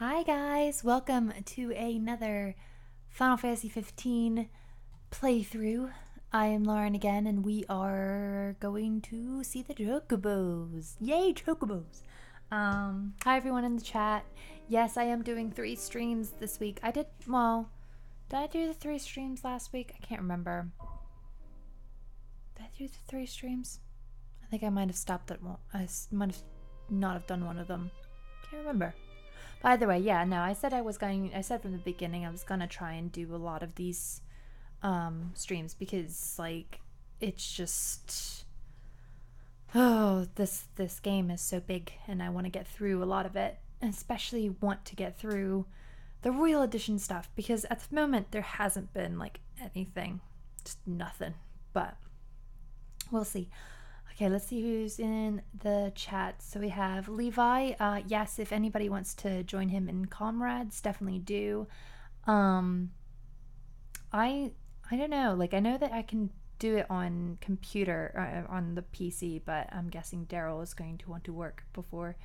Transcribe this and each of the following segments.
Hi guys, welcome to another Final Fantasy 15 playthrough. I am Lauren again, and we are going to see the chocobos. Yay, chocobos! Hi everyone in the chat. Yes, I am doing 3 streams this week. Did I do the 3 streams last week? I can't remember. Did I do the 3 streams? I think I might have stopped at one. I might have not have done one of them. Can't remember. By the way, yeah, no, I said from the beginning I was gonna try and do a lot of these streams because, like, it's just, this game is so big and I want to get through a lot of it, and especially want to get through the Royal Edition stuff because at the moment there hasn't been, like, anything, just nothing, but we'll see. Okay, let's see who's in the chat. So we have Levi. Yes, if anybody wants to join him in Comrades, definitely do. I don't know. Like, I know that I can do it on computer, on the PC, but I'm guessing Daryl is going to want to work before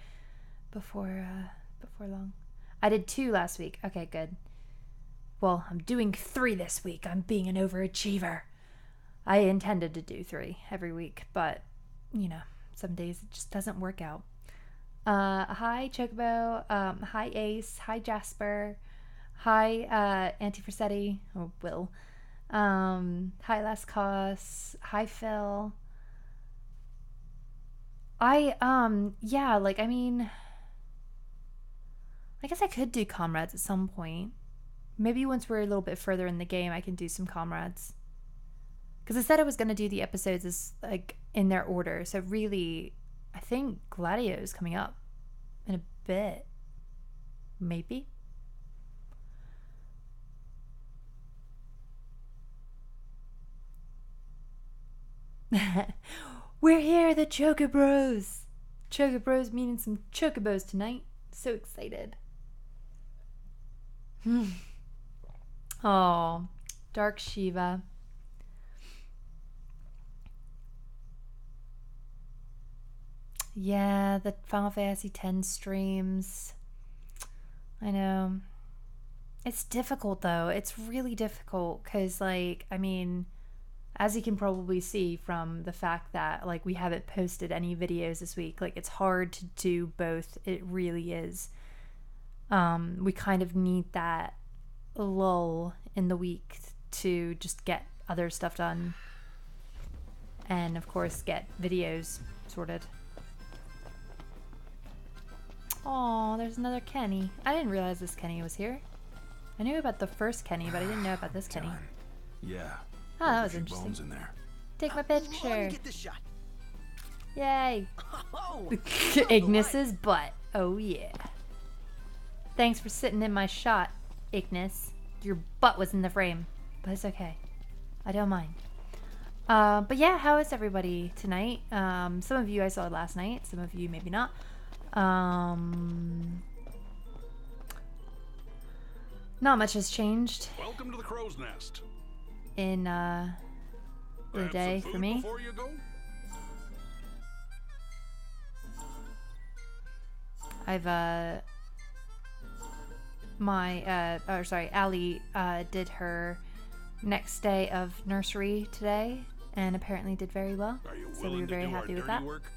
long. I did 2 last week. Okay, good. Well, I'm doing 3 this week. I'm being an overachiever. I intended to do 3 every week, but you know, some days it just doesn't work out. Hi Chocobo, hi Ace, hi Jasper, hi Auntie Frasetti, or Will, hi Lascos, hi Phil. Yeah, like, I mean, I guess I could do Comrades at some point. Maybe once we're a little bit further in the game, I can do some Comrades. Because I said I was going to do the episodes as, like, in their order. So really, I think Gladio is coming up in a bit. Maybe. We're here, the Chocobros. Chocobros meaning some chocobos tonight. So excited. Oh, Dark Shiva. Yeah, the Final Fantasy X streams. I know. It's difficult, though. It's really difficult because, like, I mean, as you can probably see from the fact that, like, we haven't posted any videos this week, like, it's hard to do both. It really is. We kind of need that lull in the week to just get other stuff done. And, of course, get videos sorted. Oh, there's another Kenny. I didn't realize this Kenny was here. I knew about the first Kenny, but I didn't know about this Kenny. Yeah. Oh, that was interesting. Bones in there. Take my picture. Let me get this shot. Yay. Oh, Ignis's butt. Oh, yeah. Thanks for sitting in my shot, Ignis. Your butt was in the frame, but it's okay. I don't mind. But yeah, how is everybody tonight? Some of you I saw last night. Some of you maybe not. Not much has changed. Welcome to the crow's nest. In the day for me. Before you go? I've Allie did her next day of nursery today and apparently did very well. So we were very happy with that. Work?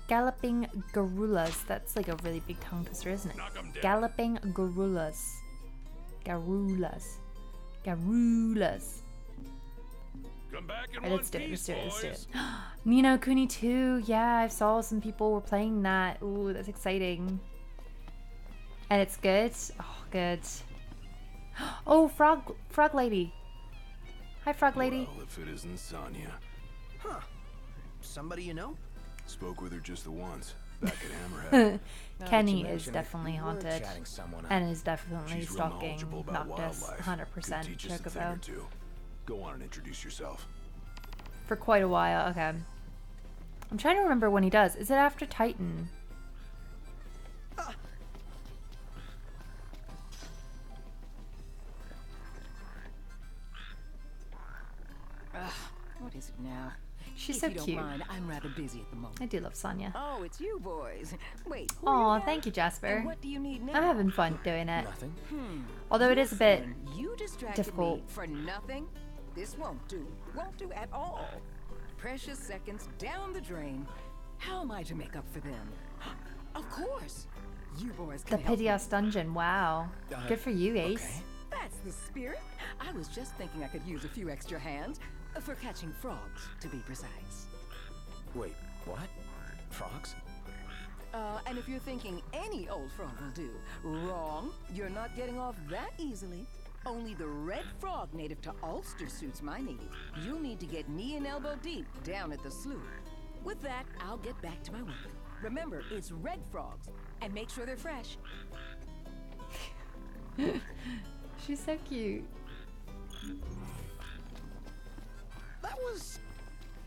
Galloping gorillas. That's like a really big tongue twister, isn't it? Galloping gorillas. Garulas. Come back in Alright, let's do it. piece, Let's do it. boys. Ni no Kuni 2. Yeah, I saw some people were playing that. Ooh, that's exciting. And it's good. Oh, good. Oh, frog lady. Hi, frog lady. Well, if it isn't Sonya. huh. Somebody you know? Spoke with her just the once. Back at Hammerhead. Kenny is definitely haunted Someone and is definitely She's real stalking knowledgeable about Noctis. wildlife. 100% Could teach us a thing or Chocobo. two. Go on and introduce yourself. For quite a while. Okay. I'm trying to remember when he does. Is it after Titan? What is it now? She's so don't cute. mind, I'm rather busy at the moment. I do love Sonya. Oh, it's you boys. Wait. Who are Aw, you now? thank you, Jasper. And what do you need now? I'm having fun doing it. Nothing. Although it is a bit Listen, you distracted difficult. me for nothing. This won't do. Won't do at all. Precious seconds down the drain. How am I to make up for them? Of course. You boys The can help me. Piteous Dungeon. Wow. Good for you, Ace. Okay. That's the spirit. I was just thinking I could use a few extra hands for catching frogs, to be precise. Wait, what? Frogs? And if you're thinking any old frog will do, wrong. You're not getting off that easily. Only the red frog native to Ulster suits my need. You'll need to get knee and elbow deep down at the slough. With that, I'll get back to my work. Remember, it's red frogs, and make sure they're fresh. She's so cute. That was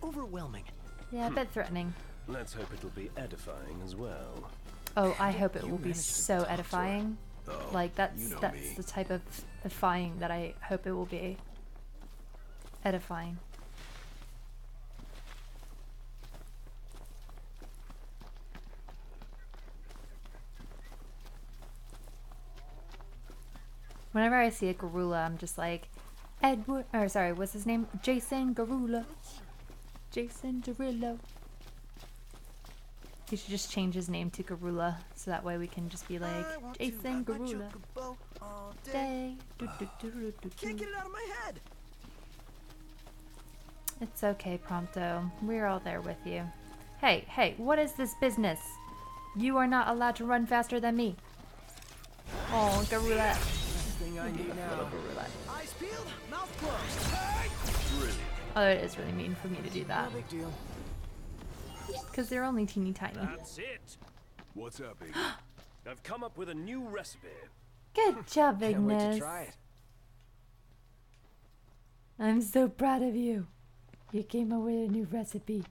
overwhelming. Yeah, a bit threatening. Let's hope it'll be edifying as well. Oh, I hope it You will be managed to so talk to her. edifying. Oh, Like that's you know that's me. the type of edifying that I hope it will be. Edifying. Whenever I see a Garula, I'm just like, Edward, or sorry, what's his name? Jason Garula. Jason Derulo. He should just change his name to Garula, so that way we can just be like, I want to Jason ride my Garula. chocobo all day. Day. Do, do, do, do, do, Can't do. get it out of my head. It's okay, Prompto. We're all there with you. Hey, hey, what is this business? You are not allowed to run faster than me. Oh, Garula. Thing I need now. Garula. Eyes peeled, mouth closed. Brilliant. Oh, it is really mean for me to do that. No big deal. Because they're only teeny tiny. That's it. What's up, baby? I've come up with a new recipe. Good job, Can't wait to Ignis. try it. I'm so proud of you. You came up with a new recipe.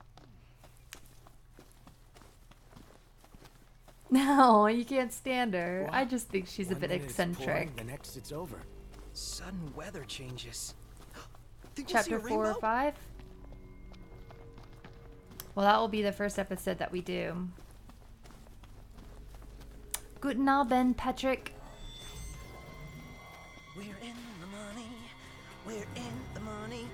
No, you can't stand her. I What? just think she's a One bit minute it's pouring, eccentric. the next it's over. Sudden weather changes. Think we'll see Chapter a 4 or rainbow? 5? Well, that will be the first episode that we do. Guten Abend, Patrick. We're in the money. We're in the money.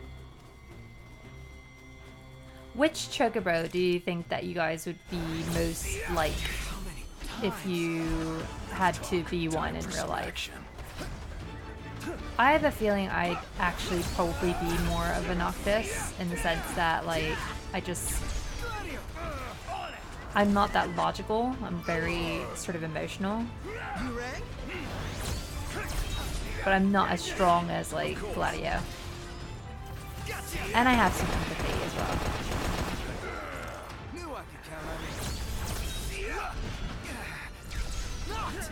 Which Chocobo do you think that you guys would be most like How many if you had to be one in real life? Action. I have a feeling I'd actually probably be more of a Noctis in the sense that, like, I'm not that logical. I'm very sort of emotional, You rang? but I'm not as strong as, like, Gladio. And I have some empathy as well. Knew I could count on you. Knocked!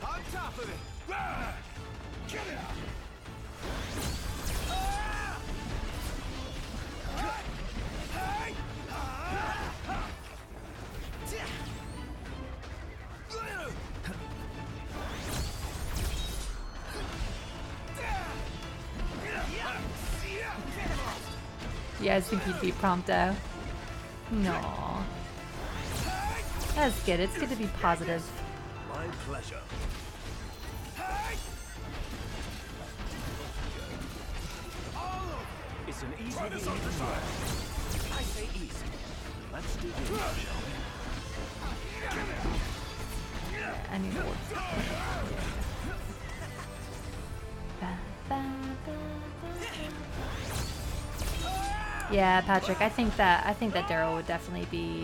On top of it. Get it out. You guys think you'd be Prompto? No. That's good. It's good to be positive. My pleasure. It's an easy game. I say easy. Let's do this, shall we? I need to work. Yeah, Patrick. I think that Daryl would definitely be.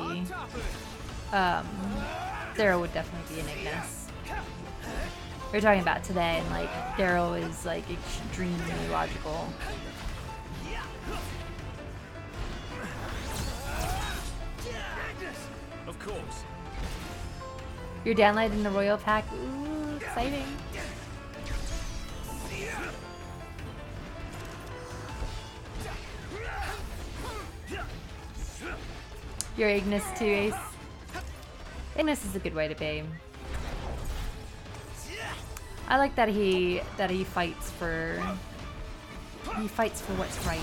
Daryl would definitely be an Ignis. We were talking about today, and like Daryl is like extremely logical. Of course. You're downloading the Royal Pack. Ooh, exciting. You're Ignis too, Ace. Ignis is a good way to be. I like that he fights for what's right.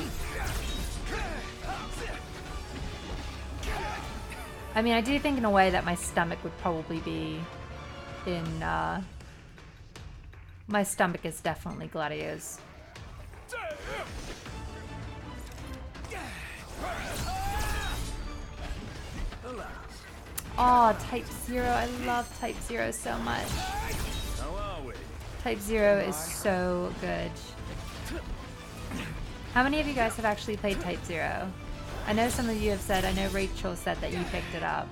I mean, I do think in a way that my stomach would probably be in, my stomach is definitely Gladio's. Oh, Type 0. I love Type 0 so much. Type 0 is so good. How many of you guys have actually played Type 0? I know some of you have said, I know Rachel said that you picked it up.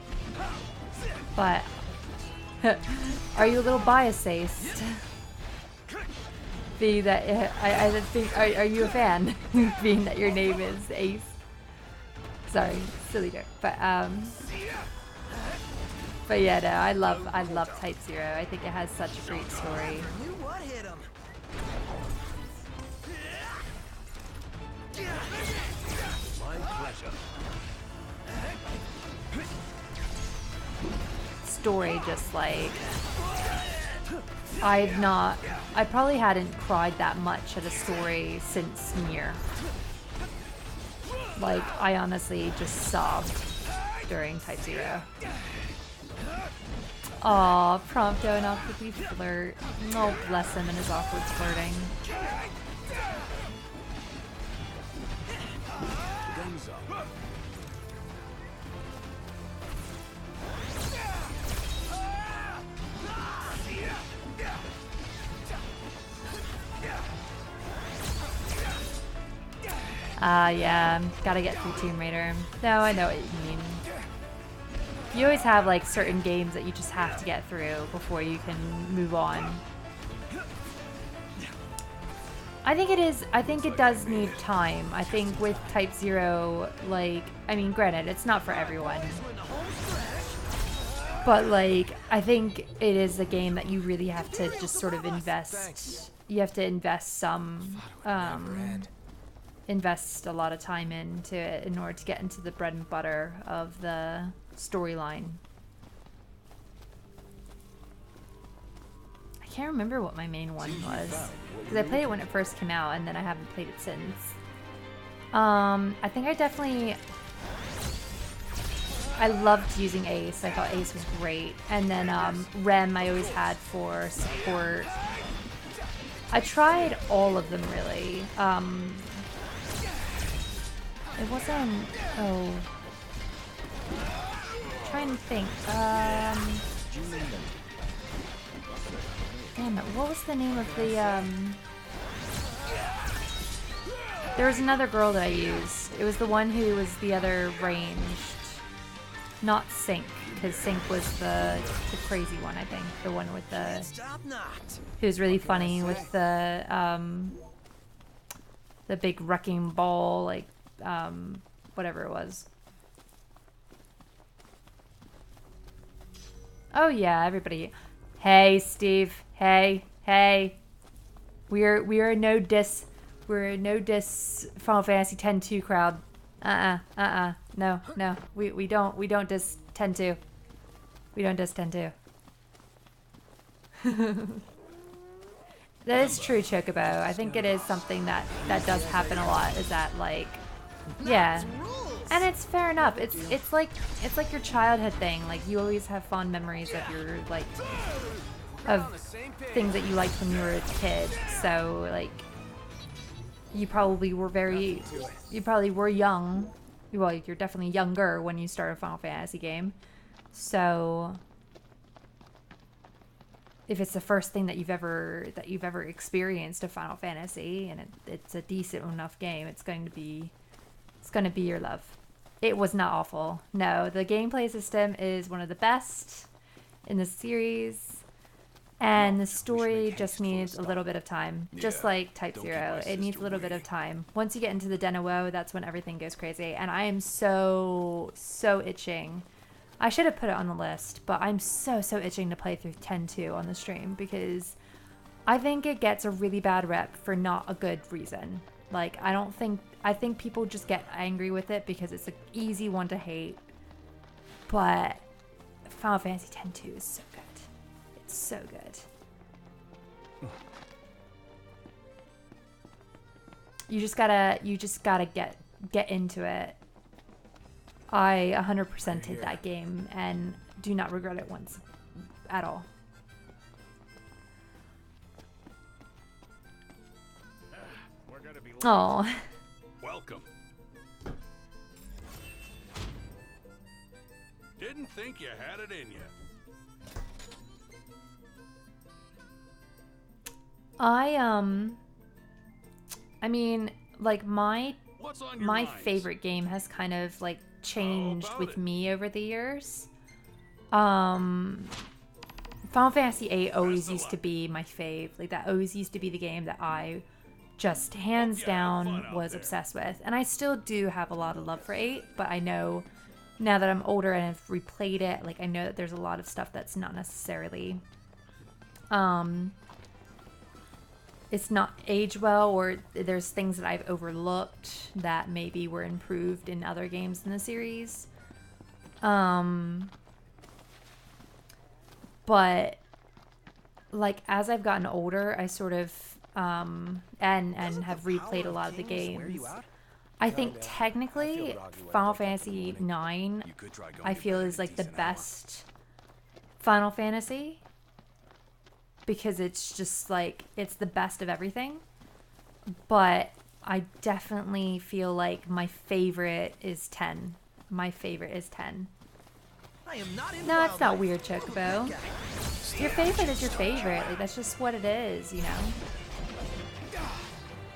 But, are you a little biased? Being that, I think, are you a fan? Being that your name is Ace. Sorry, silly joke. But yeah, no, I love Type 0. I think it has such a great story. My pleasure. Story just like I probably hadn't cried that much at a story since Nier. Like I honestly just sobbed during Type 0. Aw, Prompto and awkwardly flirt. Oh, bless him and his awkward flirting. Guns up. Yeah, gotta get through Tomb Raider. No, I know what you mean. You always have like certain games that you just have to get through before you can move on. I think it does need time. I think with Type 0, like, I mean, granted, it's not for everyone. But like, I think it is a game that you really have to just sort of invest. You have to invest invest a lot of time into it in order to get into the bread and butter of the storyline. I can't remember what my main one was because I played it when it first came out and then I haven't played it since. I think I loved using Ace. I thought Ace was great. And then Rem I always had for support. I tried all of them really. It wasn't. Oh. I'm trying to think. Damn it. What was the name of the. There was another girl that I used. It was the one who was the other ranged. Not Sync, because Sync was the crazy one, I think. The one with the. Who was really funny with the big wrecking ball, like. Whatever it was. Oh yeah, everybody. Hey, Steve. Hey. We're a no diss Final Fantasy X-2 crowd. No. We don't diss 10-2. We don't diss 10-2. That is true, Chocobo. I think it is something that does happen a lot. Is that like, yeah, and it's fair enough. It's like your childhood thing. Like you always have fond memories of your like of things that you liked when you were a kid. So like you probably were young. Well, you're definitely younger when you start a Final Fantasy game. So if it's the first thing that you've ever experienced of Final Fantasy and it's a decent enough game, it's going to be your love. It was not awful. No, the gameplay system is one of the best in the series, and the story just needs a little bit of time. Just like Type 0, it needs a little bit of time. Once you get into the Den of Woe, that's when everything goes crazy, and I am so itching. I should have put it on the list, but I'm so itching to play through 10-2 on the stream because I think it gets a really bad rep for not a good reason. Like, I think people just get angry with it because it's an easy one to hate. But Final Fantasy X-2 is so good. It's so good. You just gotta get into it. I 100%ed that game and do not regret it once at all. We're gonna be Oh, welcome. Didn't think you had it in you. I mean, like What's on your my minds? favorite game has kind of like changed about with it? me over the years. Final Fantasy VIII always used to be my fave. Like that always used to be the game that I just hands Hope you have fun down out was there. obsessed with. And I still do have a lot of love for 8, but I know now that I'm older and have replayed it, like I know that there's a lot of stuff that's not necessarily it's not aged well, or there's things that I've overlooked that maybe were improved in other games in the series. But like as I've gotten older, I sort of and have replayed a lot of the games. I think technically Final Fantasy IX You could try going I to feel bed is at a like the decent hour. best Final Fantasy because it's just like it's the best of everything. But I definitely feel like my favorite is 10. My favorite is 10. I am not in No, it's not wildlife. weird, Chocobo. Your favorite is your favorite. Like that's just what it is, you know.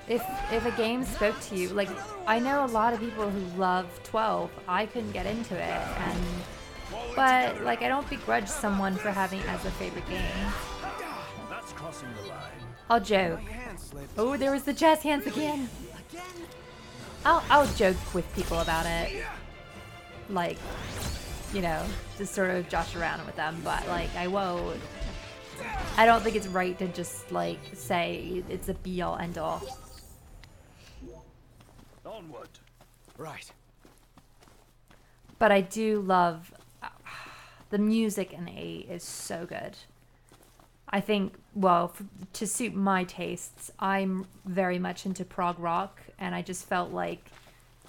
If a game spoke to you, like I know a lot of people who love 12. I couldn't get into it, but like I don't begrudge someone for having it as a favorite game. That's crossing the line. I'll joke. Hand slip. Oh, there was the jazz hands again. I'll joke with people about it, like you know, just sort of josh around with them. But like I won't. I don't think it's right to just like say it's a be all end all. Onward. Right. But I do love the music in 8 is so good. I think, well, to suit my tastes, I'm very much into prog rock, and I just felt like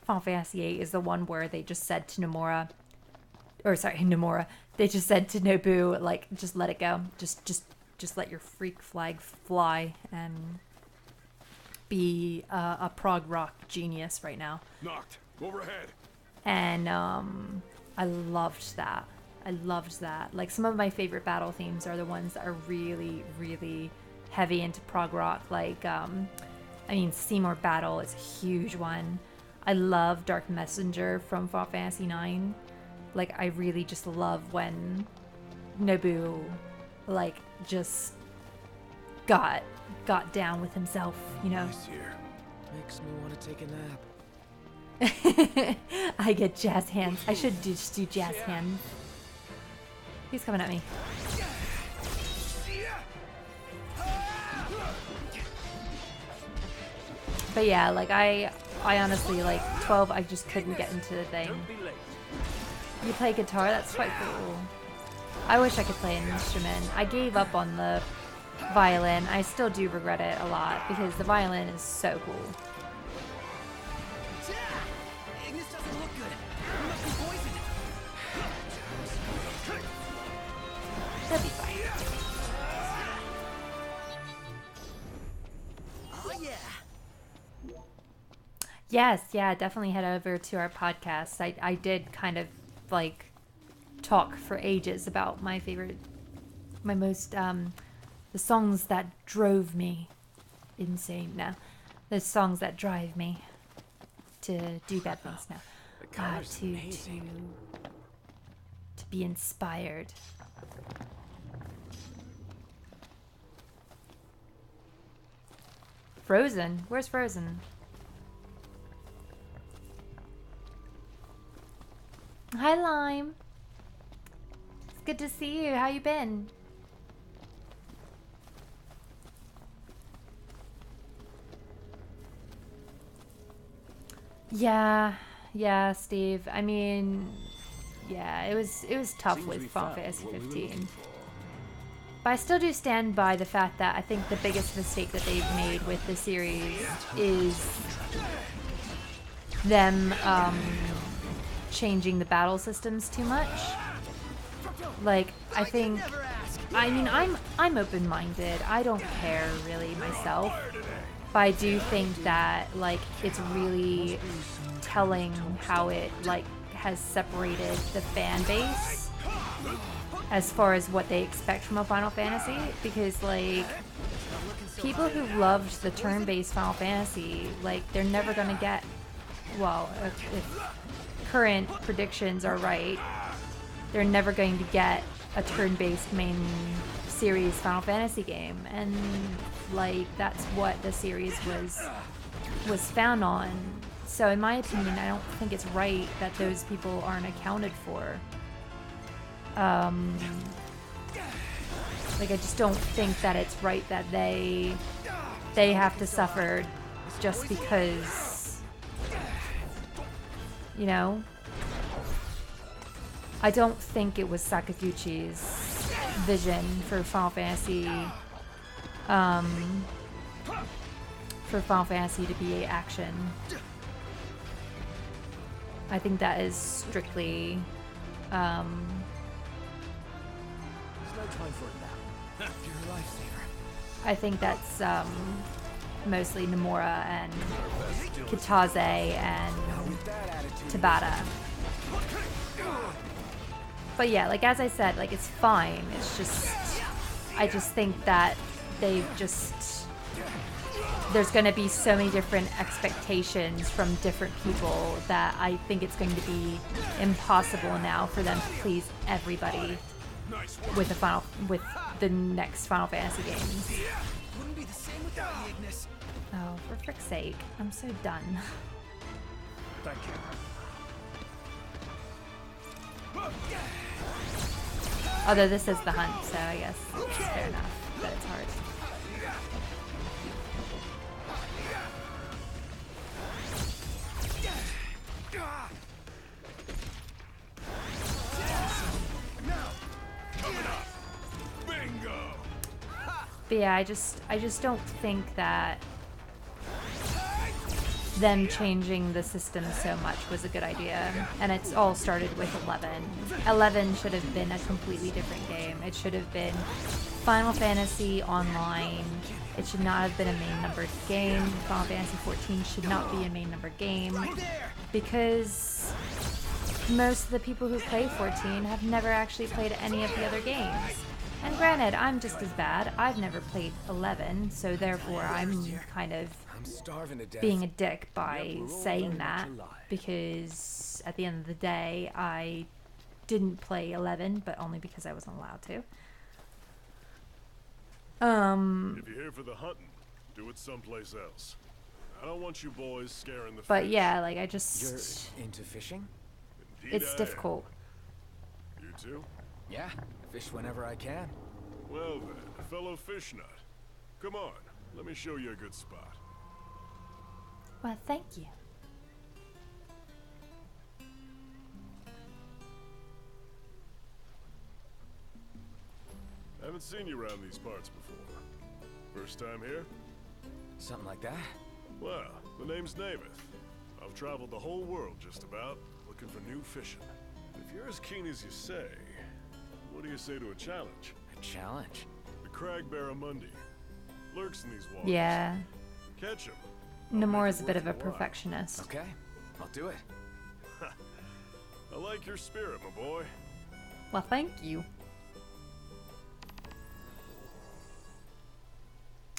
Final Fantasy VIII is the one where they just said to Nomura, they just said to Nobu, like, just let it go, just let your freak flag fly and be a prog rock genius right now. Knocked. Overhead. And I loved that. I loved that. Like some of my favorite battle themes are the ones that are really, really heavy into prog rock. Like, I mean, Seymour Battle is a huge one. I love Dark Messenger from Final Fantasy IX. Like, I really just love when Nobu, like, just got down with himself, you know. Nice here. Makes me want to take a nap. I get jazz hands. I should just do jazz hands. He's coming at me. But yeah, like I honestly like 12. I just couldn't get into the thing. Don't be late. You play guitar? That's quite cool. I wish I could play an instrument. I gave up on the violin. I still do regret it a lot because the violin is so cool. This doesn't look good. We must be poisoned. That'd be fine. Oh yeah. Yes, yeah, definitely head over to our podcast. I did kind of like talk for ages about my most the songs that drove me insane now. The songs that drive me to do bad things now. To be inspired. Frozen? Where's Frozen? Hi, Lime. It's good to see you. How you been? Yeah, Steve. I mean, yeah, it was tough Seems with we Final found Fantasy what we were 15. looking for. But I still do stand by the fact that I think the biggest mistake that they've made with the series is them changing the battle systems too much. Like, I think, I mean, I'm open-minded. I don't care really myself, but I do think that like it's really telling how it like has separated the fan base as far as what they expect from a Final Fantasy, because like people who loved the turn-based Final Fantasy, like they're never gonna get, well, if current predictions are right, they're never going to get a turn-based main series Final Fantasy game, and like that's what the series was found on. So in my opinion, I don't think it's right that those people aren't accounted for. Like I just don't think that it's right that they have to suffer just because, you know. I don't think it was Sakaguchi's vision for Final Fantasy, to be action. I think that is strictly, There's no time for it now. You're a lifesaver. I think that's mostly Nomura and Kitase and Tabata. But yeah, like as I said, like it's fine. It's just, I just think that there's going to be so many different expectations from different people that I think it's going to be impossible now for them to please everybody with the next Final Fantasy games. Wouldn't be the same without the Ignis. Oh, for frick's sake, I'm so done. Thank you. Although this is the hunt, so I guess it's fair enough that it's hard. Bingo! But yeah, I just don't think that them changing the system so much was a good idea. And it's all started with 11. 11 should have been a completely different game. It should have been Final Fantasy Online. It should not have been a main numbered game. Final Fantasy 14 should not be a main numbered game, because most of the people who play 14 have never actually played any of the other games. And granted, I'm just as bad. I've never played 11, so therefore I'm kind of I'm starving to death. being a dick by saying that, because at the end of the day, I didn't play 11, but only because I wasn't allowed to. If you're here for the hunting, do it someplace else. I don't want you boys scaring the But fish. yeah, like I just, You're into fishing? Indeed it's I am. difficult. You too? Yeah, fish whenever I can. Well then, fellow fish nut. Come on, let me show you a good spot. Well, thank you. Haven't seen you around these parts before. First time here? Something like that? Well, the name's Namath. I've traveled the whole world just about, looking for new fishing. If you're as keen as you say, what do you say to a challenge? A challenge? The Crag Barramundi. Lurks in these waters. Yeah, Catch him. Nomura's a bit of a perfectionist. Okay, I'll do it. I like your spirit, my boy. Well, thank you.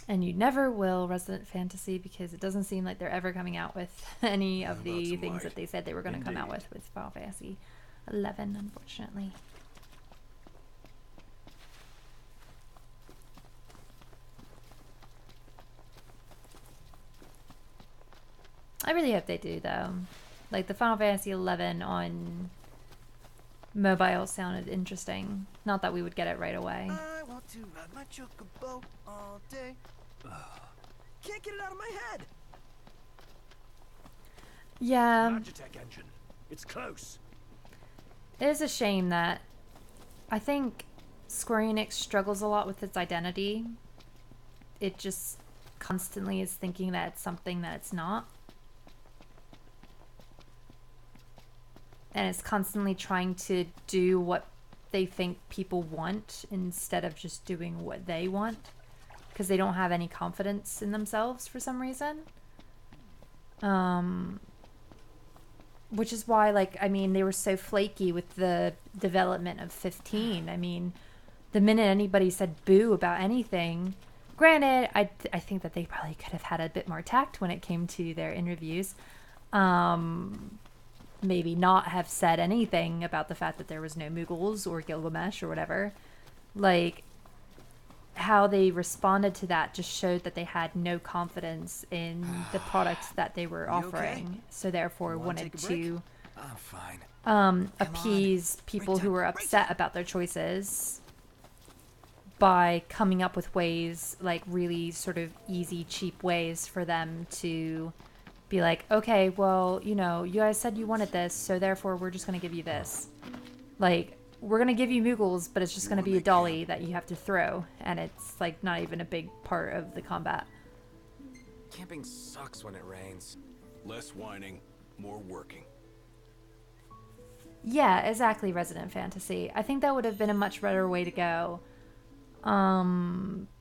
And you never will, Resident Fantasy, because it doesn't seem like they're ever coming out with any of the things that they said they were going to come out with Final Fantasy 11, unfortunately. I really hope they do, though. Like, the Final Fantasy 11 on mobile sounded interesting. Not that we would get it right away. I want to ride my chocobo all day. Can't get it out of my head. Yeah, Logitech engine. It's close. it is a shame that I think Square Enix struggles a lot with its identity. It just constantly is thinking that it's something that it's not. and it's constantly trying to do what they think people want instead of just doing what they want, because they don't have any confidence in themselves for some reason. Which is why, like, I mean, they were so flaky with the development of 15. I mean, the minute anybody said boo about anything, granted, I think that they probably could have had a bit more tact when it came to their interviews. Maybe not have said anything about the fact that there was no Mughals or Gilgamesh or whatever. Like, how they responded to that just showed that they had no confidence in the products that they were offering. Okay? So therefore wanted to I'm fine. appease people who were upset about their choices by coming up with ways, like really sort of easy, cheap ways for them to be like, okay, well, you know, you guys said you wanted this, so therefore we're just going to give you this. Like, we're going to give you Mughals, but it's just going to be a dolly that you have to throw, and it's like not even a big part of the combat. Camping sucks when it rains. Less whining, more working. Yeah, exactly, Resident Fantasy. I think that would have been a much better way to go.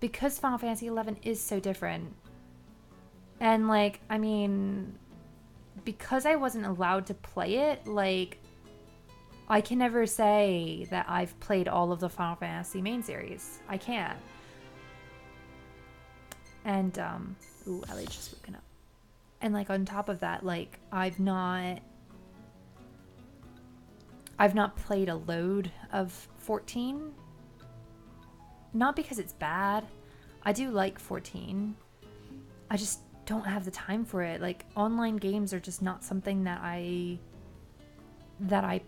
Because Final Fantasy XI is so different. And, like, I mean, because I wasn't allowed to play it, like, I can never say that I've played all of the Final Fantasy main series. I can't. And, ooh, Ellie's just woken up. And, like, on top of that, like, I've not played a load of 14. Not because it's bad. I do like 14. I just don't have the time for it. Like, online games are just not something that I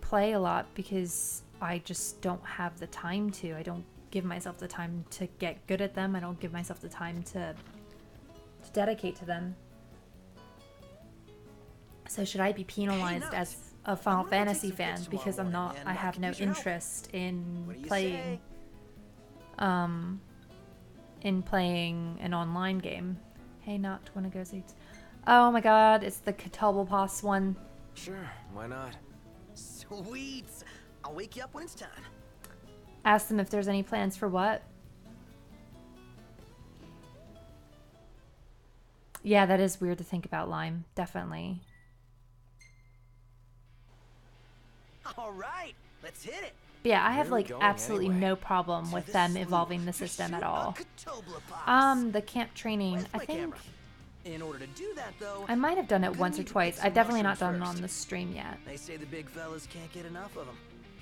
play a lot because I just don't have the time to. I don't give myself the time to get good at them. I don't give myself the time to dedicate to them. So should I be penalized as a Final Fantasy fan because I'm not, I have no interest in playing an online game? Hey, not wanna go see? Oh my god, it's the Catoblepas one. Sure, why not? Sweet. I'll wake you up when it's time. Ask them if there's any plans for what? Yeah, that is weird to think about, Lime. Definitely. All right, let's hit it. But yeah, I have Where are we like going absolutely anyway? no problem with them evolving the system at all. Catoblepas. The camp training, Where's I my think camera? In order to do that, though, I might have done it gonna once or need to twice. pick I've some definitely not done mushrooms it on first. the stream yet. They say the big fellas can't get enough of them.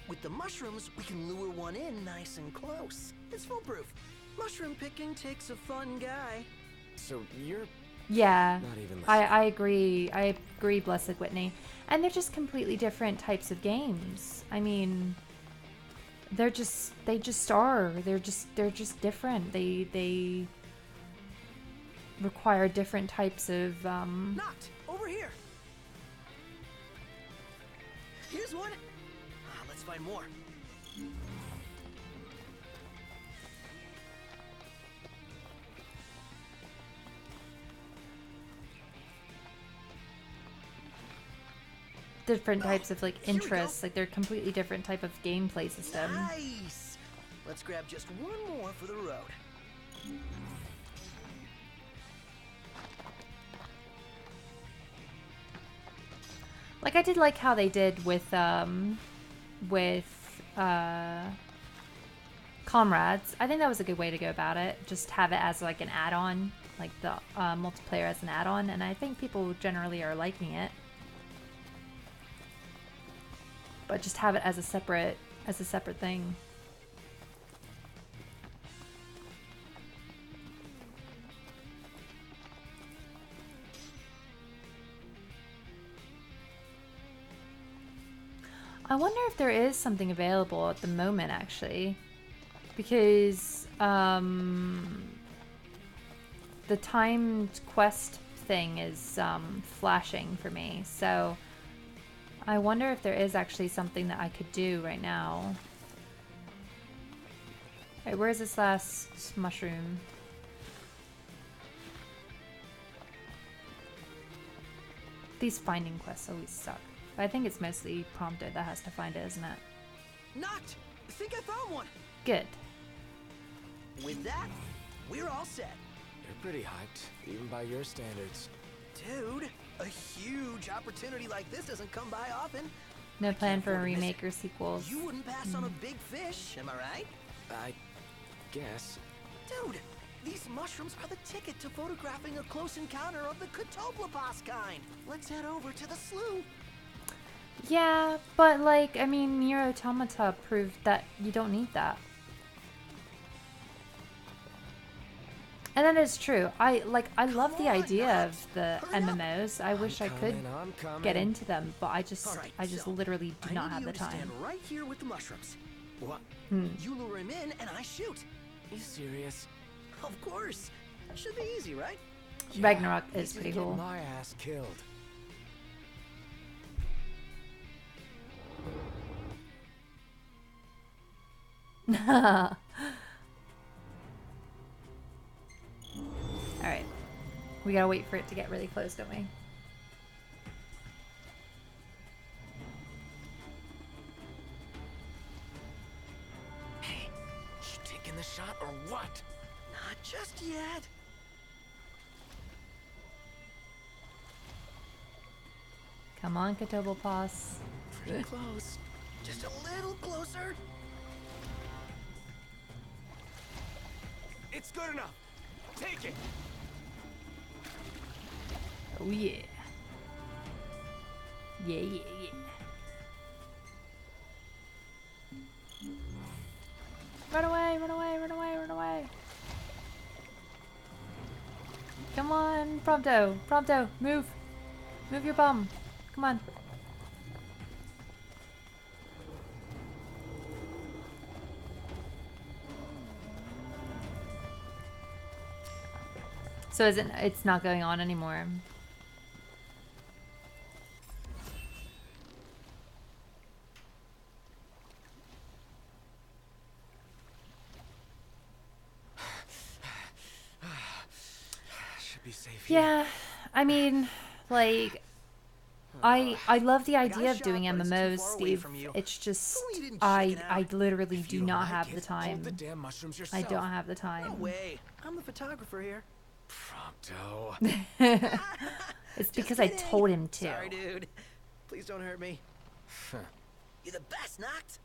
With the mushrooms, we can lure one in nice and close. It's foolproof. Mushroom picking takes a fun guy. So you're Yeah, not even listening. I agree. I agree, Blessed Whitney. And they're just completely different types of games. I mean, they just are. They're just different. They require different types of Knocked over here. Here's one. Let's find more. different types of like Here we go. interests. Like they're completely different type of gameplay system. Nice. Let's grab just one more for the road. Like I did like how they did with Comrades. I think that was a good way to go about it. Just have it as like an add-on, like the multiplayer as an add-on, and I think people generally are liking it. But just have it as a separate thing. I wonder if there is something available at the moment, actually, because the timed quest thing is flashing for me, so I wonder if there is actually something that I could do right now. Alright, where's this last mushroom? These finding quests always suck. But I think it's mostly Prompto that has to find it, isn't it? Knocked! I think I found one! Good. With that, we're all set. You're pretty hyped, even by your standards. Dude, a huge opportunity like this doesn't come by often. No plan for a afford to miss remake or sequels. You wouldn't pass on a big fish, am I right? I guess. Dude, these mushrooms are the ticket to photographing a close encounter of the Catoblepas kind. Let's head over to the slough. Yeah, but like, I mean, Nier Automata proved that you don't need that. And that is true. I love the idea of the MMOs. I wish I could I'm coming. get into them, but I just Alright, so literally do I not need have you the to time. stand right here with the mushrooms. What? You lure him in and I shoot. You serious? Of course. Should be easy, right? Ragnarok is easy to pretty get cool. my ass killed. Alright. We gotta wait for it to get really close, don't we? Hey, you taking the shot or what? Not just yet. Come on, Catoblepas. Pretty close. Just a little closer. It's good enough. Take it. Oh yeah. Yeah, yeah, yeah. Run away, run away, run away, run away. Come on, Prompto, Prompto, move. Move your bum. Come on. So it's not going on anymore. Should be safe here. Yeah, I mean, like, I love the idea of shot, doing but it's too MMOs, far away Steve. from you. It's just If only you didn't I check it out. literally If do you don't not like have it, the time. hold the damn mushrooms I yourself. don't have the No time. way. I'm the photographer here. Prompto. It's Just because I kidding. told him to. Sorry, dude. Please don't hurt me. Huh. You're the best, Noct.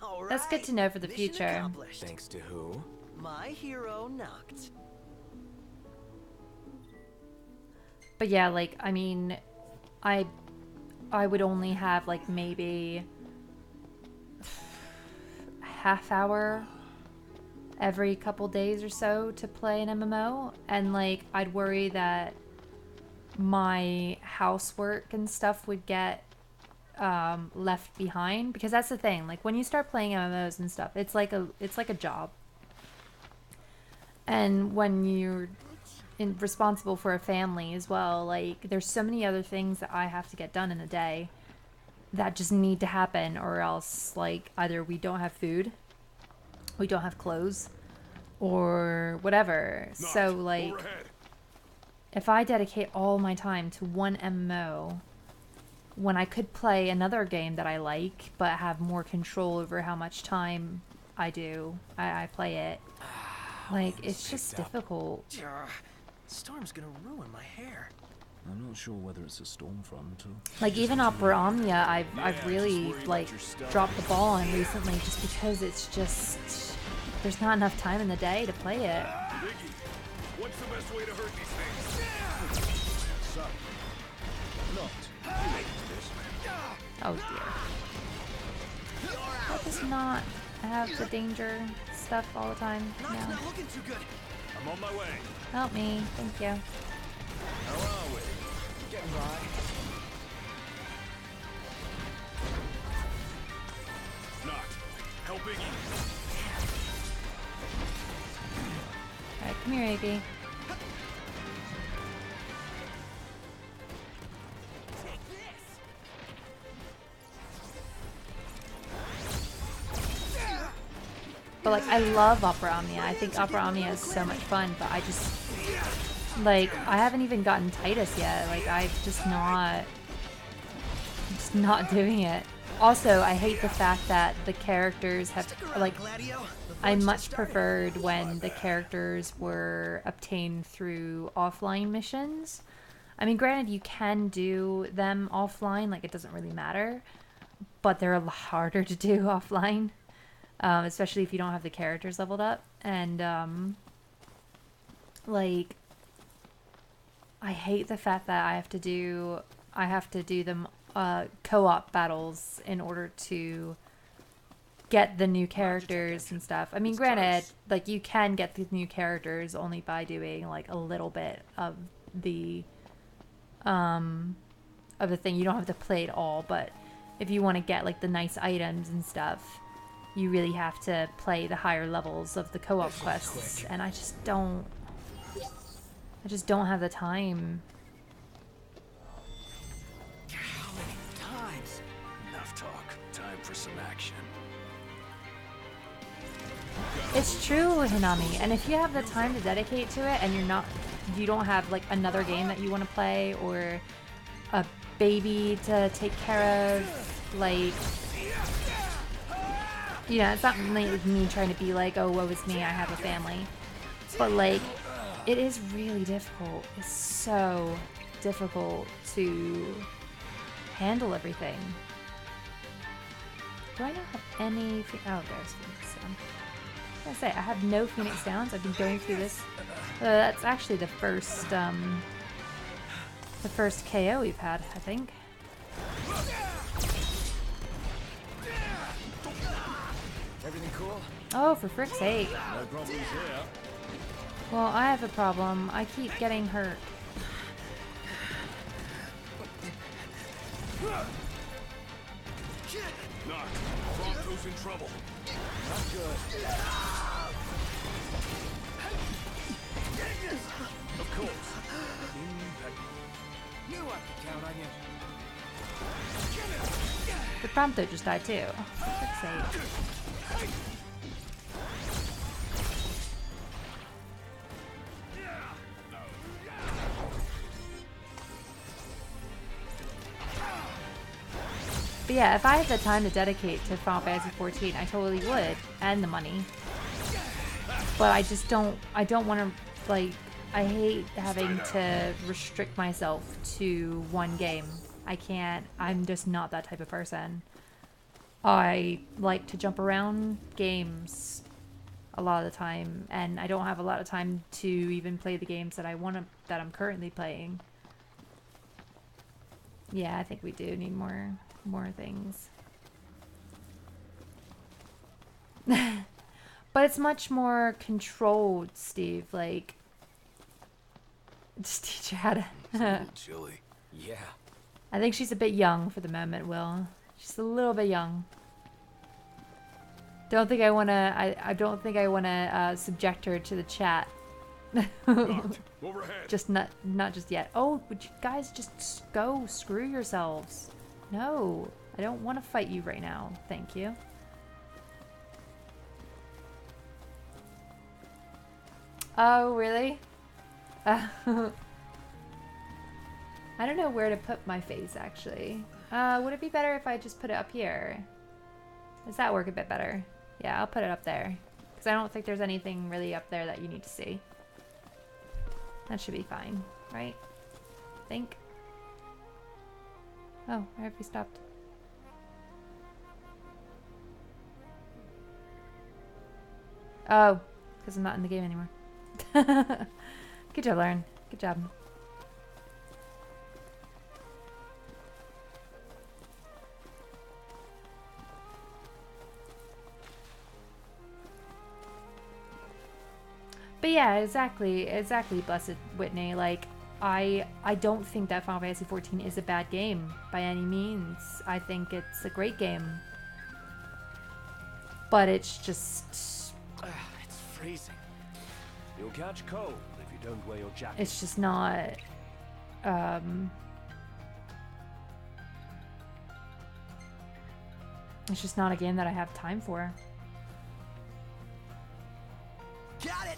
All right. That's good to know for the Mission future. accomplished. Thanks to who? My hero, Noct. But yeah, like, I mean, I would only have like maybe half hour every couple days or so to play an MMO, and like I'd worry that my housework and stuff would get left behind, because that's the thing, like when you start playing MMOs and stuff, it's like a job, and when you're responsible for a family as well, like there's so many other things that I have to get done in a day that just need to happen, or else like either we don't have food, we don't have clothes, or whatever. So like Overhead. if I dedicate all my time to one MMO when I could play another game that I like but have more control over how much time I play it, like it's just picked up. difficult. Ugh, Storm's gonna ruin my hair. I'm not sure whether it's a storm front or... Like even Opera Omnia, I've just really worry like about your stuff. dropped the ball on recently, just because it's just there's not enough time in the day to play it. Biggie, what's the best way to hurt these things? Suck. Not. You make this. Oh dear. That does not have the danger stuff all the time. Noct's No. not looking too good. I'm on my way. Help me, thank you. How are we? Getting by. Not. Help Biggie. Alright, come here, AB. Take this. But like I love Opera Omnia. I think Opera Omnia is so much fun, but I just Like, I haven't even gotten Titus yet. Like, I'm just not doing it. Also, I hate the fact that the characters have, like, I much preferred when the characters were obtained through offline missions. I mean, granted, you can do them offline, like, it doesn't really matter, but they're a lot harder to do offline, especially if you don't have the characters leveled up. And, like, I hate the fact that I have to do them co-op battles in order to get the new characters and stuff. I mean, granted, like, you can get the new characters only by doing like a little bit of the thing. You don't have to play it all, but if you want to get like the nice items and stuff, you really have to play the higher levels of the co-op quests, and I just don't have the time. How many times? Enough talk. Time for some action. It's true, Hinami, and if you have the time to dedicate to it and you don't have like another game that you want to play or a baby to take care of, like, you know, it's not me trying to be like, oh, woe is me, I have a family, but like, it is really difficult. It's so difficult to handle everything. Do I not have any? Oh, there's Phoenix Down. I was gonna say, I have no Phoenix Downs. I've been going through this. That's actually the first KO we've had, I think. Everything cool? Oh, for frick's sake. No problems here. Well, I have a problem. I keep getting hurt. Knock. Bronco's in trouble. Not good. Of course. You have to count on you. The Prompto just died too. For frick's sake. But yeah, if I had the time to dedicate to Final Fantasy XIV, I totally would, and the money. But I just don't want to, like, I hate having to restrict myself to one game. I can't, I'm just not that type of person. I like to jump around games a lot of the time, and I don't have a lot of time to even play the games that that I'm currently playing. Yeah, I think we do need more things. But it's much more controlled, Steve. Like, just teach her how to. It's a little chilly. Yeah. I think she's a bit young for the moment, Will. She's a little bit young. Don't think I wanna. I don't think I wanna subject her to the chat. Knocked. Overhead. Just not just yet. Oh, would you guys just go screw yourselves? No, I don't want to fight you right now. Thank you. Oh, really? I don't know where to put my face, actually. Would it be better if I just put it up here? Does that work a bit better? Yeah, I'll put it up there. Because I don't think there's anything really up there that you need to see. That should be fine, right? Think. Oh, where have we stopped? Oh, because I'm not in the game anymore. Good job, Lauren. Good job. But yeah, exactly, Blessed Whitney. Like, I don't think that Final Fantasy XIV is a bad game by any means. I think it's a great game. But it's just... It's freezing. You'll catch cold if you don't wear your jacket. It's just not... It's just not a game that I have time for. Got it.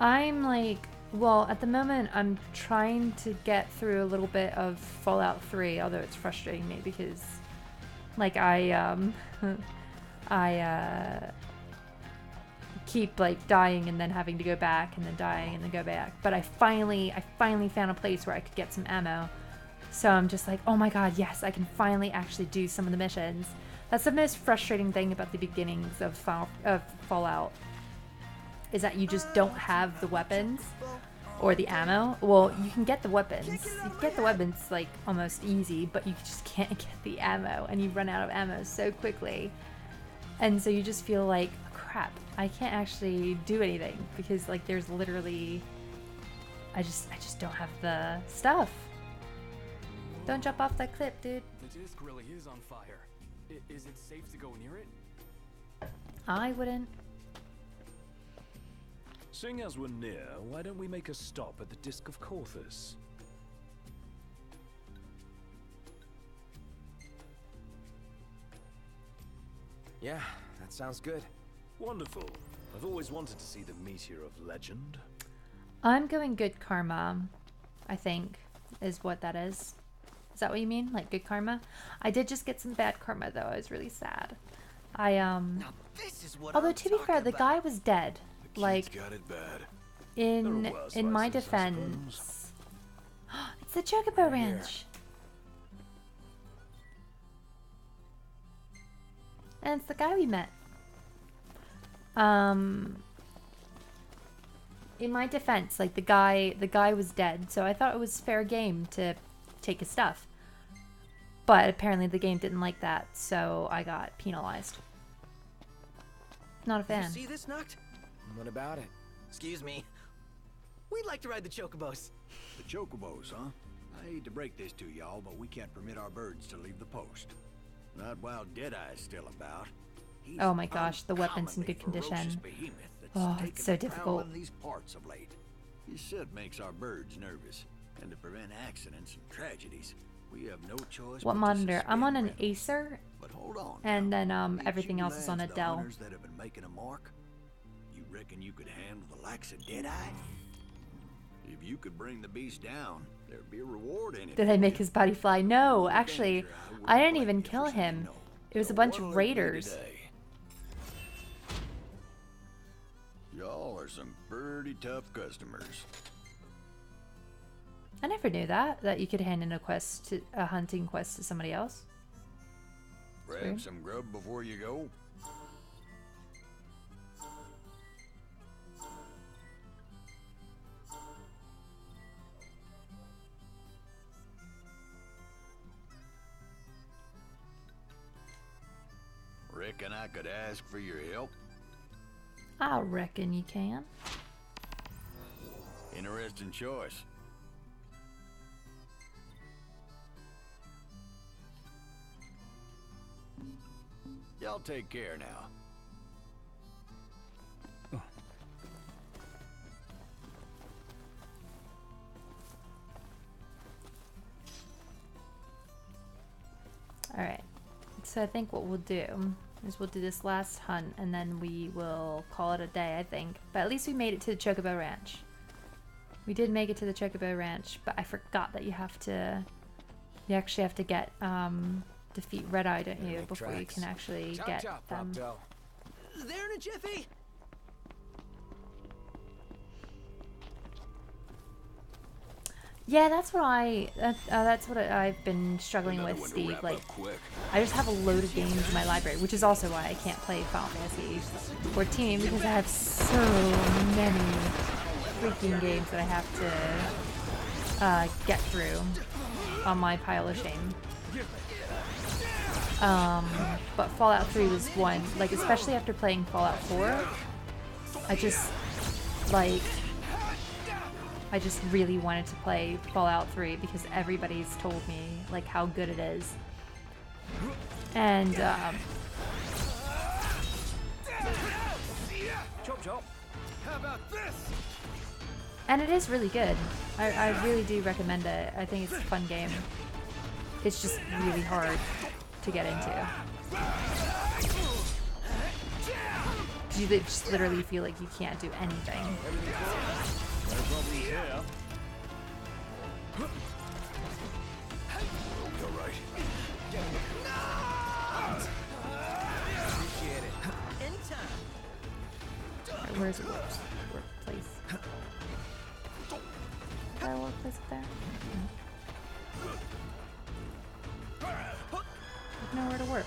I'm like, well, at the moment, I'm trying to get through a little bit of Fallout 3, although it's frustrating me because, like, I keep like dying and then having to go back and then dying and then go back. But I finally found a place where I could get some ammo. So I'm just like, oh my god, yes, I can finally actually do some of the missions. That's the most frustrating thing about the beginnings of Fallout, is that you just don't have the weapons or the ammo. Well, you can get the weapons. You can get the weapons like almost easy, but you just can't get the ammo, and you run out of ammo so quickly. And so you just feel like, crap, I can't actually do anything because like there's literally, I just don't have the stuff. Don't jump off that cliff, dude. The disc really is on fire. Is it safe to go near it? I wouldn't. Seeing as we're near, why don't we make a stop at the Disc of Corthus? Yeah, that sounds good. Wonderful. I've always wanted to see the meteor of legend. I'm going good karma, I think, is what that is. Is that what you mean? Like good karma? I did just get some bad karma though. I was really sad. Now this is what Although I'm to be fair, talking the about. guy was dead. The Like kids got it bad. in There are worse my vices, I defense. It's the Chocobo Ranch. And it's the guy we met. In my defense, like the guy was dead, so I thought it was fair game to take his stuff. But apparently the game didn't like that, so I got penalized. Not a Did you fan. see this, Noct? What about it? Excuse me. We'd like to ride the chocobos. The chocobos, huh? I hate to break this to y'all, but we can't permit our birds to leave the post. Not while Deadeye's still about. He's Oh my gosh, the weapon's in good uncommonly ferocious condition. behemoth that's Oh, taken it's so to difficult. prowling these parts of late. His scent makes our birds nervous, and to prevent accidents and tragedies, we have no choice. What but to monitor? I'm on suspend an rentals. Acer, But hold on. and now. then These everything you else is on a lads, the Dell. hunters that have been making a mark, you reckon you could handle the likes of Deadeye? If you could bring the beast down, there'd be a reward in it. Did I make his body fly? No, actually, Danger, I wouldn't I didn't blame even you for kill saying him. no. It was a So bunch what'll of it be raiders. today? Y'all are some pretty tough customers. I never knew that you could hand in a hunting quest to somebody else. Grab weird. some grub before you go. Reckon I could ask for your help. I reckon you can. Interesting choice. Y'all take care now. Alright, so I think what we'll do is we'll do this last hunt and then we will call it a day, I think. But at least we made it to the Chocobo Ranch. We did make it to the Chocobo Ranch, but I forgot that you actually have to get, defeat Red Eye, don't you, Make before you tracks. can actually Chop get chop, them. Propto. There in a jiffy. Yeah, that's what I've been struggling Another with, one to Steve. wrap Like, up quick. I just have a load of games in my library, which is also why I can't play Final Fantasy 14 because I have so many freaking games that I have to get through on my pile of shame. But Fallout 3 was one, like, especially after playing Fallout 4, I just really wanted to play Fallout 3 because everybody's told me, like, how good it is. And, Chop chop. How about this? and it is really good. I really do recommend it. I think it's a fun game. It's just really hard to get into. You just literally feel like you can't do anything. No problems here. You're right. Appreciate it. Anytime. Where's the workplace? Is there a workplace up there? There's nowhere to work.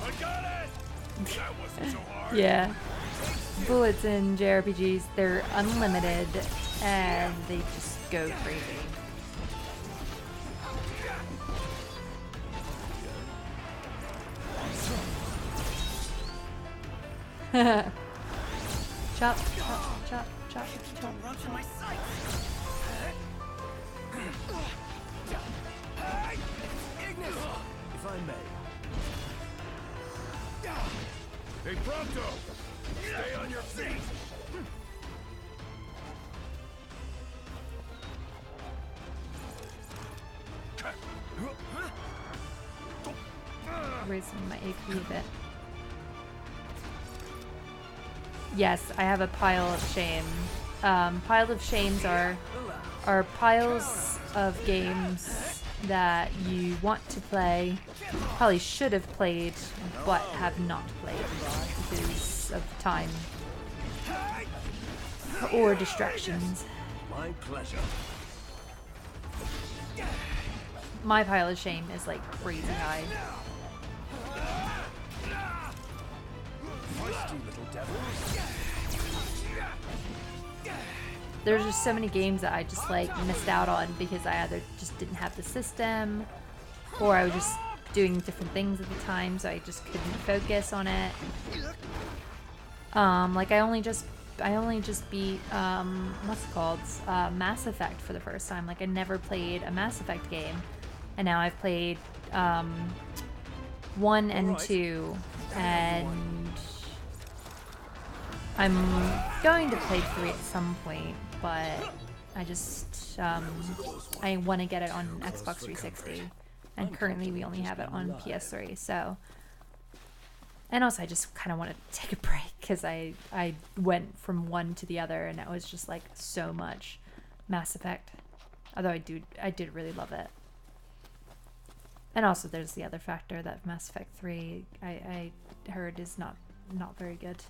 I got it! That wasn't so hard. Yeah. Bullets in JRPGs, they're unlimited and they just go crazy. Chop, chop, chop, chop, chop. Run to my sights. Ignis! If I may. Hey, Prompto! Stay on your feet! Raising my AP a bit. Yes, I have a pile of shame. Pile of shames are piles of games that you want to play, probably should have played, but have not played because of time or distractions. My pleasure. My pile of shame is like crazy high. Feisty little devils. There's just so many games that I just like missed out on because I either just didn't have the system or I was just doing different things at the time, so I just couldn't focus on it. Like I only just beat what's it called? Mass Effect for the first time. Like I never played a Mass Effect game, and now I've played 1 and 2, and I'm going to play 3 at some point, but I just I want to get it on Xbox 360, and currently we only have it on PS3. So, and also I just kind of want to take a break because I went from one to the other, and it was just like so much Mass Effect. Although I did really love it. And also there's the other factor that Mass Effect 3 I heard is not very good.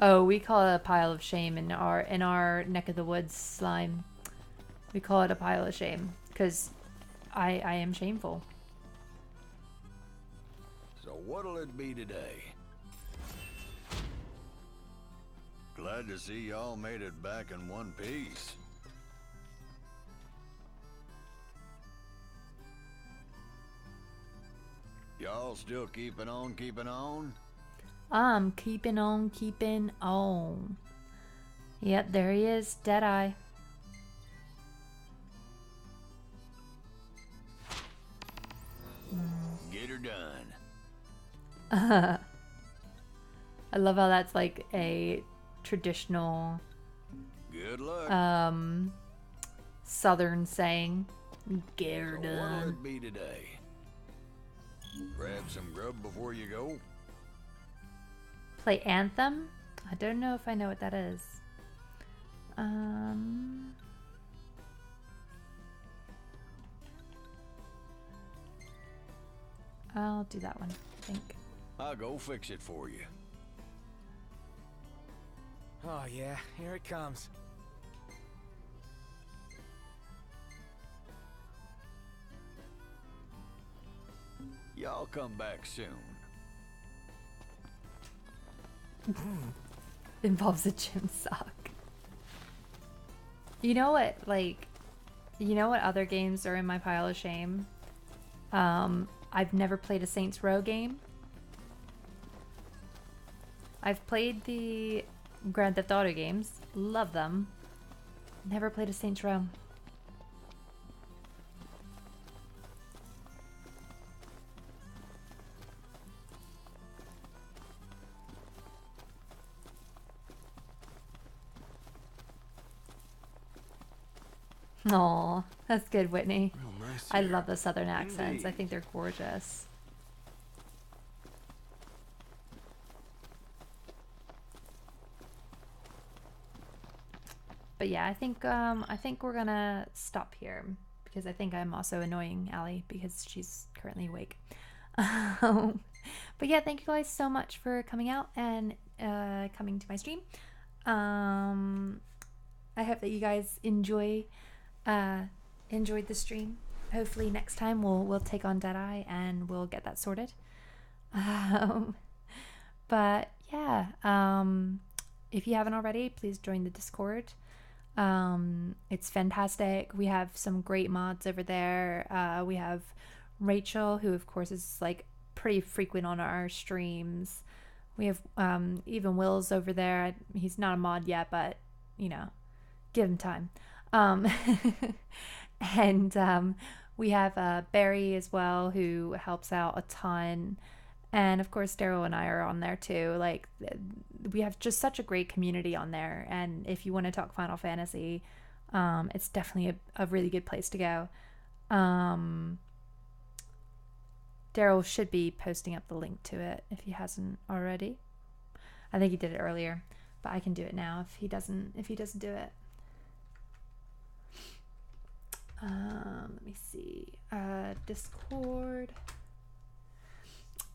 Oh, we call it a pile of shame in our neck of the woods, Slime. We call it a pile of shame because I am shameful. So what'll it be today? Glad to see y'all made it back in one piece. Y'all still keeping on, keeping on? I'm keeping on, keeping on. Yep, there he is, Deadeye. Get her done. I love how that's like a traditional Good luck. southern saying. Get her So what'll done. it be today? Grab some grub before you go? Play Anthem? I don't know if I know what that is. I'll do that one, I think. I'll go fix it for you. Oh yeah, here it comes. Y'all come back soon. Involves a gym sock. You know what, like, you know what other games are in my pile of shame? I've never played a Saints Row game. I've played the Grand Theft Auto games. Love them. Never played a Saints Row. Oh, that's good, Whitney. Real nice I here. love the southern accents. I Indeed. think they're gorgeous. But yeah, I think we're gonna stop here because I think I'm also annoying Allie because she's currently awake. But yeah, thank you guys so much for coming out and coming to my stream. I hope that you guys enjoyed the stream. Hopefully next time we'll take on Deadeye and we'll get that sorted. But yeah, if you haven't already, please join the Discord. It's fantastic. We have some great mods over there. We have Rachel, who of course is like pretty frequent on our streams. We have even Will's over there. He's not a mod yet, but you know, give him time. And we have Barry as well, who helps out a ton. And of course, Daryl and I are on there too. Like, we have just such a great community on there. And if you want to talk Final Fantasy, it's definitely a really good place to go. Daryl should be posting up the link to it if he hasn't already. I think he did it earlier, but I can do it now if he doesn't do it. Let me see. Discord.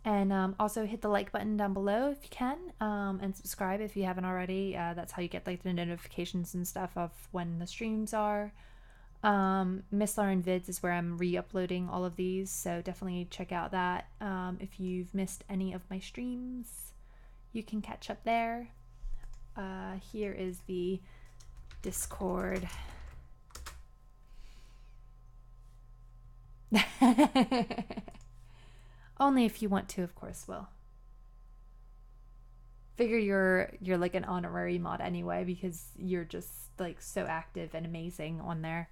And also hit the like button down below if you can, and subscribe if you haven't already. That's how you get like the notifications and stuff of when the streams are. Miss Lauren Vids is where I'm re-uploading all of these, so definitely check out that. If you've missed any of my streams, you can catch up there. Here is the Discord. Only if you want to, of course, Will. Figure you're like an honorary mod anyway because you're just like so active and amazing on there.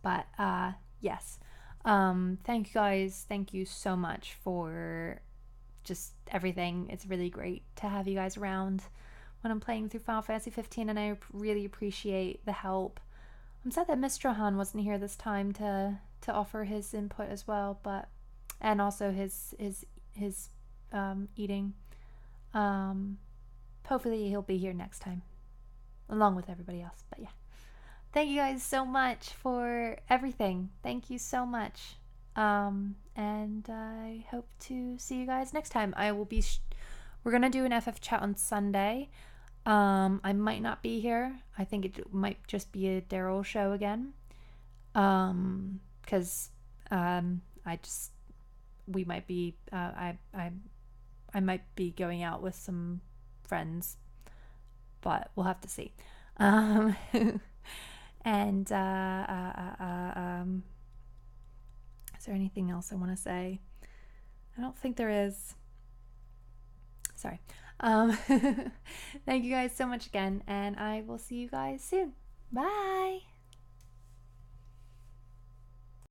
But yes. Thank you guys. Thank you so much for just everything. It's really great to have you guys around when I'm playing through Final Fantasy 15, and I really appreciate the help. I'm sad that Mr. Han wasn't here this time to offer his input as well, but and also his eating. Hopefully he'll be here next time, along with everybody else. But yeah, thank you guys so much for everything. Thank you so much, and I hope to see you guys next time. I will be. We're gonna do an FF chat on Sunday. I might not be here. I think it might just be a Daryl show again. Because we might be I might be going out with some friends, but we'll have to see. And is there anything else I want to say? I don't think there is. Sorry. Thank you guys so much again, and I will see you guys soon. Bye.